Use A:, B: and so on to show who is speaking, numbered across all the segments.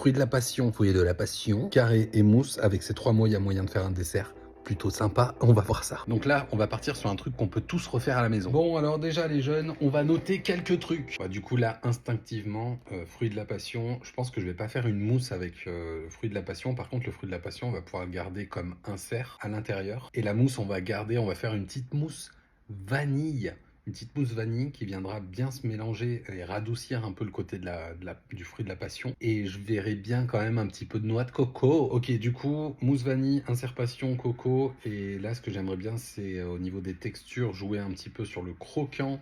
A: fruits de la passion, fouillé de la passion, carré et mousse. Avec ces 3 mots, il y a moyen de faire un dessert plutôt sympa, on va voir ça. Donc là, on va partir sur un truc qu'on peut tous refaire à la maison. Bon, alors déjà les jeunes, on va noter quelques trucs. Bah, du coup là, instinctivement, fruit de la passion, je pense que je vais pas faire une mousse avec fruit de la passion. Par contre, le fruit de la passion, on va pouvoir le garder comme insert à l'intérieur. Et la mousse, on va garder, on va faire une petite mousse vanille. Une petite mousse vanille qui viendra bien se mélanger et radoucir un peu le côté du fruit de la passion. Et je verrai bien quand même un petit peu de noix de coco. Ok, du coup, mousse vanille, insert passion, coco. Et là, ce que j'aimerais bien, c'est au niveau des textures, jouer un petit peu sur le croquant.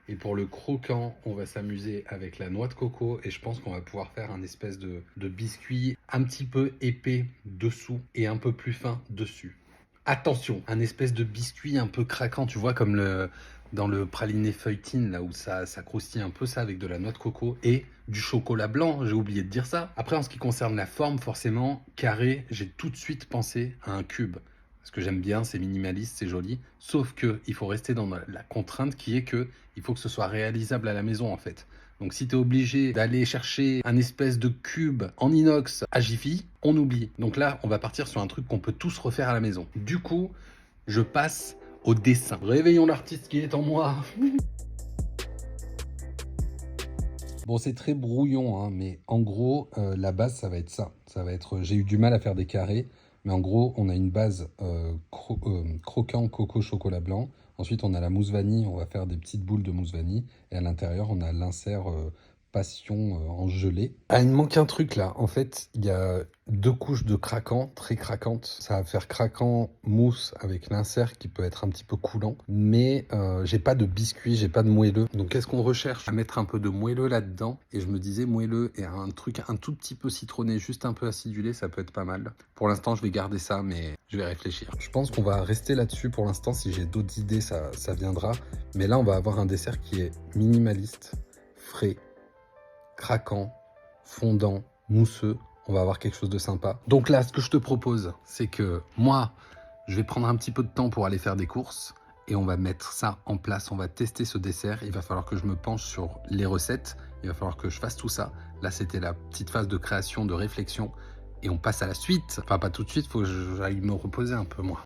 A: Et pour le croquant, on va s'amuser avec la noix de coco. Et je pense qu'on va pouvoir faire un espèce de biscuit un petit peu épais dessous et un peu plus fin dessus. Attention, un espèce de biscuit un peu craquant, tu vois, comme dans le praliné feuilletine, là où ça croustille un peu, ça, avec de la noix de coco et du chocolat blanc, j'ai oublié de dire ça. Après, en ce qui concerne la forme, forcément, carré, j'ai tout de suite pensé à un cube. Ce que j'aime bien, c'est minimaliste, c'est joli, sauf que il faut rester dans la contrainte qui est que il faut que ce soit réalisable à la maison, en fait. Donc si tu es obligé d'aller chercher un espèce de cube en inox à Jiffy, on oublie. Donc là, on va partir sur un truc qu'on peut tous refaire à la maison. Du coup, je passe au dessin. Réveillons l'artiste qui est en moi. Bon, c'est très brouillon, hein, mais en gros, la base, ça va être ça. Ça va être, j'ai eu du mal à faire des carrés, mais en gros, on a une base croquant coco chocolat blanc. Ensuite, on a la mousse vanille, on va faire des petites boules de mousse vanille. Et à l'intérieur, on a l'insert passion en gelée. Ah, il me manque un truc là. En fait, il y a 2 couches de craquant, très craquantes. Ça va faire craquant mousse avec l'insert qui peut être un petit peu coulant. Mais j'ai pas de biscuit, j'ai pas de moelleux. Donc qu'est-ce qu'on recherche? À mettre un peu de moelleux là-dedans. Et je me disais moelleux et un truc un tout petit peu citronné, juste un peu acidulé, ça peut être pas mal. Pour l'instant, je vais garder ça, mais je vais réfléchir. Je pense qu'on va rester là-dessus pour l'instant. Si j'ai d'autres idées, ça viendra. Mais là, on va avoir un dessert qui est minimaliste, frais, craquant, fondant, mousseux. On va avoir quelque chose de sympa. Donc là, ce que je te propose, c'est que moi, je vais prendre un petit peu de temps pour aller faire des courses et on va mettre ça en place. On va tester ce dessert. Il va falloir que je me penche sur les recettes. Il va falloir que je fasse tout ça. Là, c'était la petite phase de création, de réflexion. Et on passe à la suite. Enfin, pas tout de suite, il faut que j'aille me reposer un peu, moi.